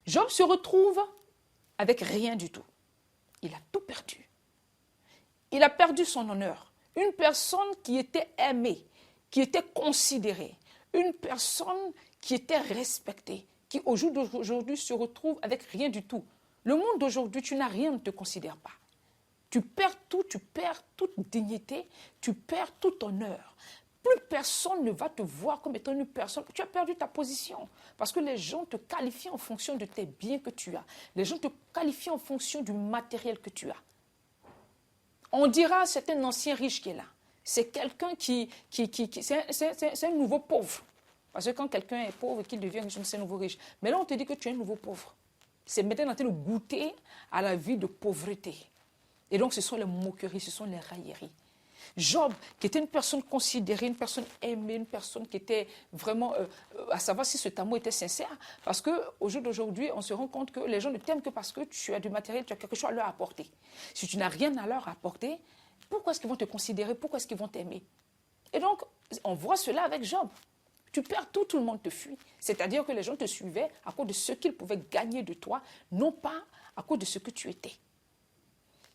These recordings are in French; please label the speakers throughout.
Speaker 1: Job se retrouve avec rien du tout. Il a tout perdu. Il a perdu son honneur. Une personne qui était aimée, qui était considérée, une personne qui était respectée, qui au jour d'aujourd'hui se retrouve avec rien du tout. Le monde d'aujourd'hui, tu n'as rien, ne te considère pas. Tu perds tout, tu perds toute dignité, tu perds tout honneur. Plus personne ne va te voir comme étant une personne. Tu as perdu ta position parce que les gens te qualifient en fonction de tes biens que tu as. Les gens te qualifient en fonction du matériel que tu as. On dira c'est un ancien riche qui est là. C'est quelqu'un c'est un nouveau pauvre. Parce que quand quelqu'un est pauvre et qu'il devient riche, c'est un nouveau riche. Mais là, on te dit que tu es un nouveau pauvre. C'est maintenant en train de goûter à la vie de pauvreté. Et donc, ce sont les moqueries, ce sont les railleries. Job, qui était une personne considérée, une personne aimée, une personne qui était vraiment, à savoir si ce amour était sincère, parce qu'au jour d'aujourd'hui, on se rend compte que les gens ne t'aiment que parce que tu as du matériel, tu as quelque chose à leur apporter. Si tu n'as rien à leur apporter, pourquoi est-ce qu'ils vont te considérer, pourquoi est-ce qu'ils vont t'aimer? Et donc, on voit cela avec Job. Tu perds tout, tout le monde te fuit. C'est-à-dire que les gens te suivaient à cause de ce qu'ils pouvaient gagner de toi, non pas à cause de ce que tu étais.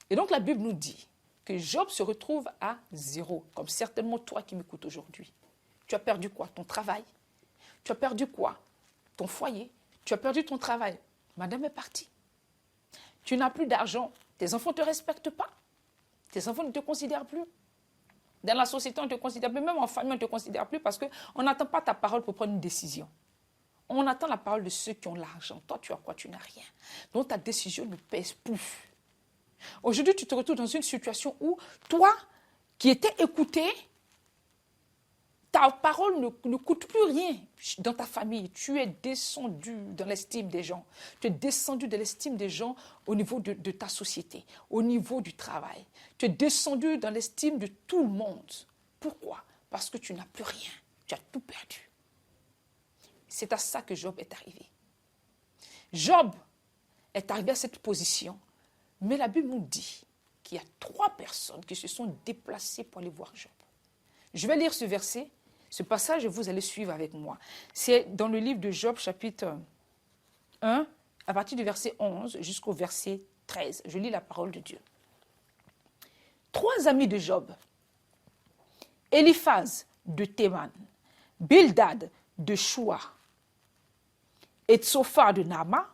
Speaker 1: Et donc, la Bible nous dit que Job se retrouve à zéro, comme certainement toi qui m'écoutes aujourd'hui. Tu as perdu quoi? Ton travail. Tu as perdu quoi? Ton foyer. Tu as perdu ton travail. Madame est partie. Tu n'as plus d'argent. Tes enfants ne te respectent pas. Tes enfants ne te considèrent plus. Dans la société, on ne te considère plus. Même en famille, on ne te considère plus parce qu'on n'attend pas ta parole pour prendre une décision. On attend la parole de ceux qui ont l'argent. Toi, tu as quoi? Tu n'as rien. Donc, ta décision ne pèse plus. Aujourd'hui, tu te retrouves dans une situation où toi, qui étais écouté, ta parole ne coûte plus rien dans ta famille. Tu es descendu dans l'estime des gens. Tu es descendu de l'estime des gens au niveau de ta société, au niveau du travail. Tu es descendu dans l'estime de tout le monde. Pourquoi? Parce que tu n'as plus rien. Tu as tout perdu. C'est à ça que Job est arrivé. Job est arrivé à cette position. Mais la Bible nous dit qu'il y a 3 personnes qui se sont déplacées pour aller voir Job. Je vais lire ce verset, ce passage, et vous allez suivre avec moi. C'est dans le livre de Job, chapitre 1, à partir du verset 11 jusqu'au verset 13. Je lis la parole de Dieu. 3 amis de Job, Eliphaz de Théman, Bildad de Shua et Tsophar de Nama,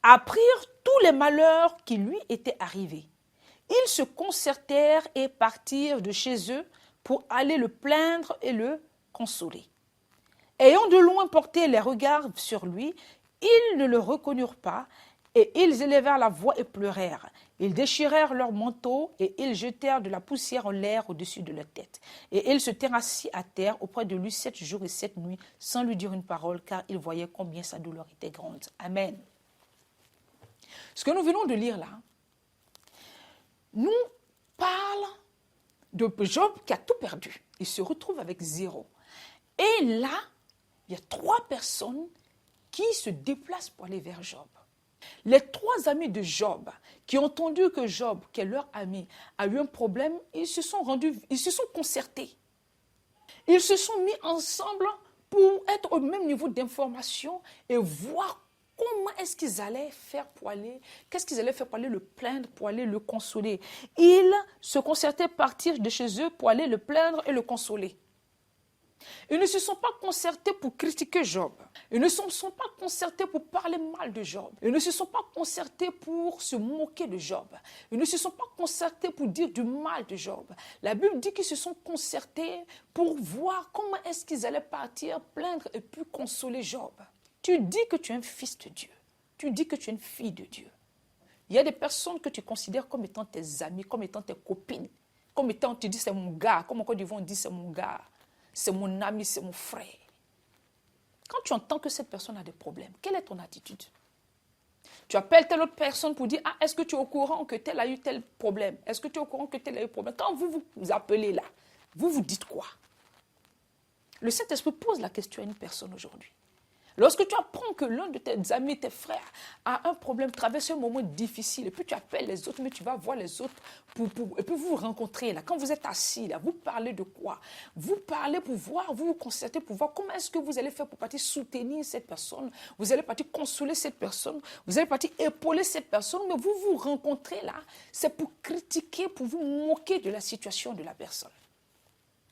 Speaker 1: apprirent tous les malheurs qui lui étaient arrivés. Ils se concertèrent et partirent de chez eux pour aller le plaindre et le consoler. Ayant de loin porté les regards sur lui, ils ne le reconnurent pas et ils élevèrent la voix et pleurèrent. Ils déchirèrent leurs manteaux et ils jetèrent de la poussière en l'air au-dessus de leur tête. Et ils se tinrent assis à terre auprès de lui 7 jours et 7 nuits sans lui dire une parole, car ils voyaient combien sa douleur était grande. Amen. Ce que nous venons de lire là, nous parle de Job qui a tout perdu. Il se retrouve avec 0. Et là, il y a 3 personnes qui se déplacent pour aller vers Job. Les 3 amis de Job qui ont entendu que Job, qui est leur ami, a eu un problème, ils se sont concertés. Ils se sont mis ensemble pour être au même niveau d'information et voir comment est-ce qu'ils allaient faire pour aller, qu'est-ce qu'ils allaient faire pour aller le plaindre, pour aller le consoler. Ils se concertaient partir de chez eux pour aller le plaindre et le consoler. Ils ne se sont pas concertés pour critiquer Job. Ils ne se sont pas concertés pour parler mal de Job. Ils ne se sont pas concertés pour se moquer de Job. Ils ne se sont pas concertés pour dire du mal de Job. La Bible dit qu'ils se sont concertés pour voir comment est-ce qu'ils allaient partir, plaindre et puis consoler Job. Tu dis que tu es un fils de Dieu. Tu dis que tu es une fille de Dieu. Il y a des personnes que tu considères comme étant tes amis, comme étant tes copines, comme étant, tu dis c'est mon gars, comme en Côte d'Ivoire on dit c'est mon gars, c'est mon ami, c'est mon frère. Quand tu entends que cette personne a des problèmes, quelle est ton attitude? Tu appelles telle autre personne pour dire, ah, est-ce que tu es au courant que tel a eu tel problème? Est-ce que tu es au courant que tel a eu problème? Quand vous vous appelez là, vous vous dites quoi? Le Saint-Esprit pose la question à une personne aujourd'hui. Lorsque tu apprends que l'un de tes amis, tes frères, a un problème, traverse un moment difficile, et puis tu appelles les autres, mais tu vas voir les autres, et puis vous vous rencontrez là. Quand vous êtes assis là, vous parlez de quoi? Vous parlez pour voir, vous vous concertez pour voir comment est-ce que vous allez faire pour partir soutenir cette personne, vous allez partir consoler cette personne, vous allez partir épauler cette personne, mais vous vous rencontrez là, c'est pour critiquer, pour vous moquer de la situation de la personne.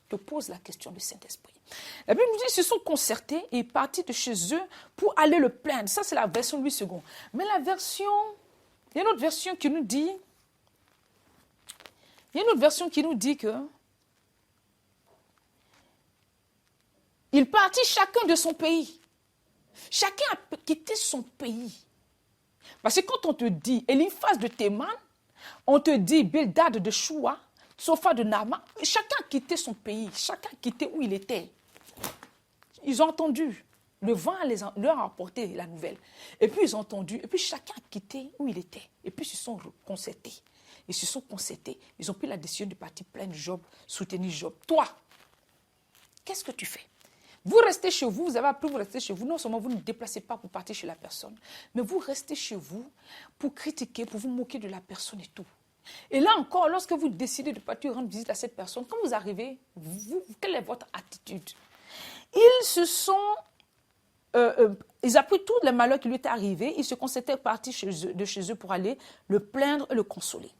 Speaker 1: Te pose la question du Saint-Esprit. La Bible nous dit qu'ils se sont concertés et partis de chez eux pour aller le plaindre. Ça, c'est la version 8 secondes. Mais la version, il y a une autre version qui nous dit, que ils partirent chacun de son pays. Chacun a quitté son pays. Parce que quand on te dit Eliphaz de Théman, on te dit Bildad de Shua, Tsopha de Naama, chacun a quitté son pays, chacun a quitté où il était. Ils ont entendu, le vent leur a apporté la nouvelle. Et puis ils ont entendu, et puis chacun a quitté où il était. Et puis ils se sont concertés. Ils ont pris la décision de partir plaindre Job, soutenir Job. Toi, qu'est-ce que tu fais? Vous restez chez vous, vous avez appris, vous restez chez vous. Non seulement vous ne déplacez pas pour partir chez la personne, mais vous restez chez vous pour critiquer, pour vous moquer de la personne et tout. Et là encore, lorsque vous décidez de partir rendre visite à cette personne, quand vous arrivez, quelle est votre attitude? Ils ont pris tous les malheurs qui lui étaient arrivés, ils se concertaient partis de chez eux pour aller le plaindre et le consoler.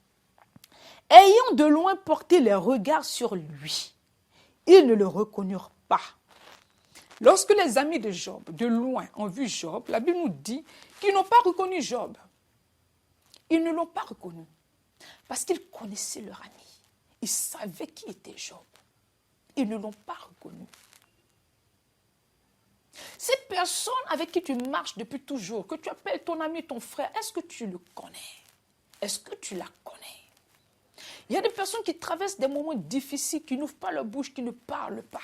Speaker 1: Ayant de loin porté les regards sur lui, ils ne le reconnurent pas. Lorsque les amis de Job, de loin, ont vu Job, la Bible nous dit qu'ils n'ont pas reconnu Job. Ils ne l'ont pas reconnu. Parce qu'ils connaissaient leur ami. Ils savaient qui était Job. Ils ne l'ont pas reconnu. Cette personne avec qui tu marches depuis toujours, que tu appelles ton ami, ton frère, est-ce que tu le connais? Est-ce que tu la connais? Il y a des personnes qui traversent des moments difficiles, qui n'ouvrent pas leur bouche, qui ne parlent pas.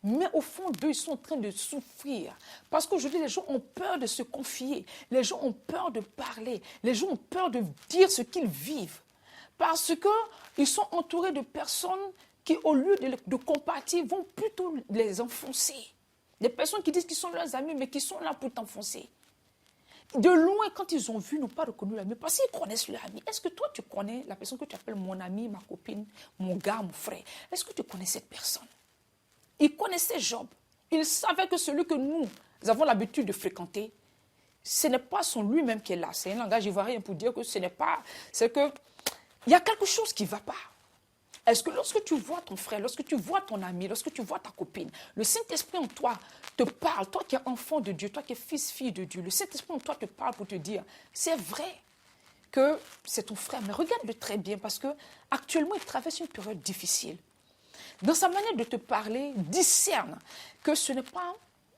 Speaker 1: Mais au fond d'eux, ils sont en train de souffrir. Parce qu'aujourd'hui, les gens ont peur de se confier. Les gens ont peur de parler. Les gens ont peur de dire ce qu'ils vivent. Parce qu'ils sont entourés de personnes qui, au lieu de compatir, vont plutôt les enfoncer. Des personnes qui disent qu'ils sont leurs amis, mais qui sont là pour t'enfoncer. De loin, quand ils ont vu, ils n'ont pas reconnu l'ami, parce qu'ils connaissent leur ami. Est-ce que toi, tu connais la personne que tu appelles mon ami, ma copine, mon gars, mon frère? Est-ce que tu connais cette personne? Ils connaissaient Job. Ils savaient que celui que nous avons l'habitude de fréquenter, ce n'est pas son lui-même qui est là. C'est un langage ivoirien pour dire que ce n'est pas... C'est que il y a quelque chose qui ne va pas. Est-ce que lorsque tu vois ton frère, lorsque tu vois ton ami, lorsque tu vois ta copine, le Saint-Esprit en toi te parle, toi qui es enfant de Dieu, toi qui es fils, fille de Dieu, le Saint-Esprit en toi te parle pour te dire, c'est vrai que c'est ton frère, mais regarde-le très bien parce qu'actuellement, il traverse une période difficile. Dans sa manière de te parler, discerne que ce n'est pas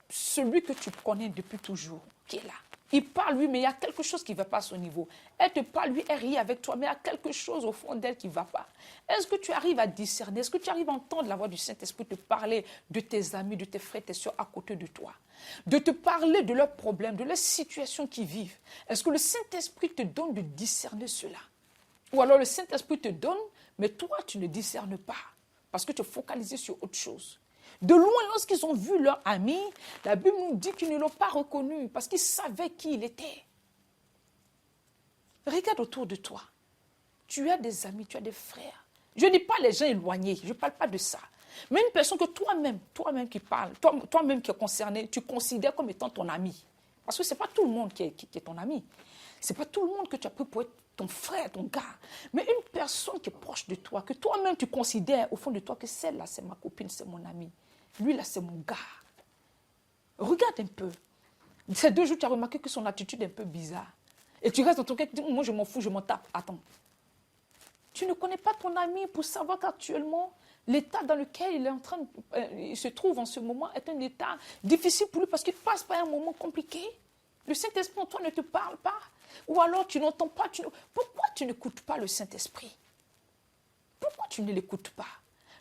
Speaker 1: celui que tu connais depuis toujours qui est là. Il parle, lui, mais il y a quelque chose qui ne va pas à son niveau. Elle te parle, lui, elle rit avec toi, mais il y a quelque chose au fond d'elle qui ne va pas. Est-ce que tu arrives à discerner? Est-ce que tu arrives à entendre la voix du Saint-Esprit te parler de tes amis, de tes frères, tes soeurs à côté de toi? De te parler de leurs problèmes, de leurs situations qu'ils vivent. Est-ce que le Saint-Esprit te donne de discerner cela? Ou alors le Saint-Esprit te donne, mais toi, tu ne discernes pas. Parce que tu es focalisé sur autre chose. De loin, lorsqu'ils ont vu leur ami, la Bible nous dit qu'ils ne l'ont pas reconnu parce qu'ils savaient qui il était. Regarde autour de toi. Tu as des amis, tu as des frères. Je ne dis pas les gens éloignés, je ne parle pas de ça. Mais une personne que toi-même qui parle, toi-même qui est concerné, tu considères comme étant ton ami. Parce que ce n'est pas tout le monde qui est ton ami. Ce n'est pas tout le monde que tu as pris pour être ton frère, ton gars. Mais une personne qui est proche de toi, que toi-même tu considères au fond de toi que celle-là, c'est ma copine, c'est mon ami. Lui, là, c'est mon gars. Regarde un peu. Ces 2 jours, tu as remarqué que son attitude est un peu bizarre. Et tu restes dans ton cœur, tu dis, moi, je m'en fous, je m'en tape. Attends. Tu ne connais pas ton ami pour savoir qu'actuellement, l'état dans lequel il se trouve en ce moment est un état difficile pour lui parce qu'il passe par un moment compliqué. Le Saint-Esprit en toi ne te parle pas. Ou alors tu n'entends pas. Pourquoi tu n'écoutes pas le Saint-Esprit? Pourquoi tu ne l'écoutes pas?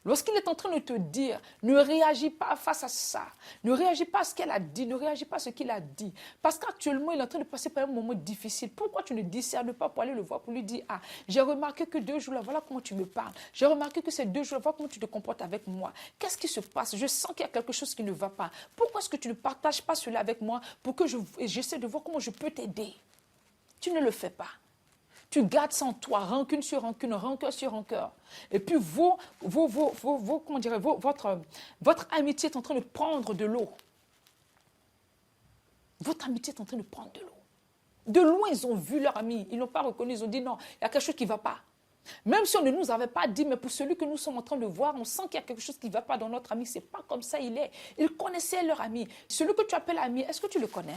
Speaker 1: Lorsqu'il est en train de te dire, ne réagis pas face à ça, ne réagis pas à ce qu'elle a dit, ne réagis pas à ce qu'il a dit. Parce qu'actuellement, il est en train de passer par un moment difficile. Pourquoi tu ne discernes pas pour aller le voir, pour lui dire, ah, j'ai remarqué que 2 jours là, voilà comment tu me parles. J'ai remarqué que ces 2 jours là, voilà comment tu te comportes avec moi. Qu'est-ce qui se passe? Je sens qu'il y a quelque chose qui ne va pas. Pourquoi est-ce que tu ne partages pas cela avec moi pour que j'essaie de voir comment je peux t'aider? Tu ne le fais pas. Tu gardes ça en toi, rancune sur rancune, rancœur sur rancœur. Et puis comment dirais, votre amitié est en train de prendre de l'eau. Votre amitié est en train de prendre de l'eau. De loin, ils ont vu leur ami, ils n'ont pas reconnu, ils ont dit non, il y a quelque chose qui ne va pas. Même si on ne nous avait pas dit, mais pour celui que nous sommes en train de voir, on sent qu'il y a quelque chose qui ne va pas dans notre ami. Ce n'est pas comme ça il est. Ils connaissaient leur ami. Celui que tu appelles ami, est-ce que tu le connais?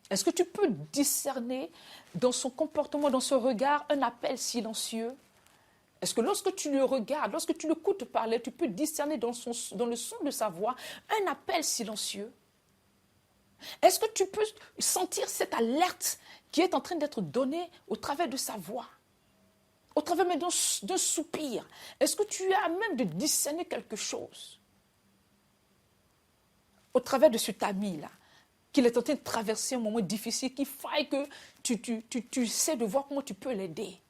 Speaker 1: Est-ce que tu peux discerner dans son comportement, dans son regard, un appel silencieux? Est-ce que lorsque tu le regardes, lorsque tu l'écoutes parler, tu peux discerner dans le son de sa voix un appel silencieux? Est-ce que tu peux sentir cette alerte qui est en train d'être donnée au travers de sa voix? Au travers même d'un soupir? Est-ce que tu as même de discerner quelque chose? Au travers de cet ami-là, qu'il est en train de traverser un moment difficile, qu'il faille que tu essaies de voir comment tu peux l'aider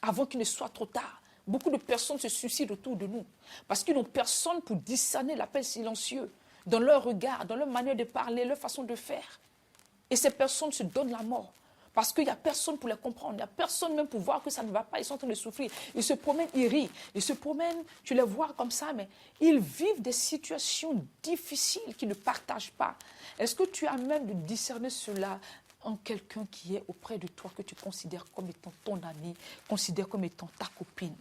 Speaker 1: avant qu'il ne soit trop tard. Beaucoup de personnes se suicident autour de nous parce qu'ils n'ont personne pour discerner l'appel silencieux dans leur regard, dans leur manière de parler, leur façon de faire. Et ces personnes se donnent la mort parce qu'il n'y a personne pour les comprendre. Il n'y a personne même pour voir que ça ne va pas. Ils sont en train de souffrir. Ils se promènent, ils rient. Ils se promènent, tu les vois comme ça, mais ils vivent des situations difficiles qu'ils ne partagent pas. Est-ce que tu as même de discerner cela en quelqu'un qui est auprès de toi, que tu considères comme étant ton ami, considères comme étant ta copine?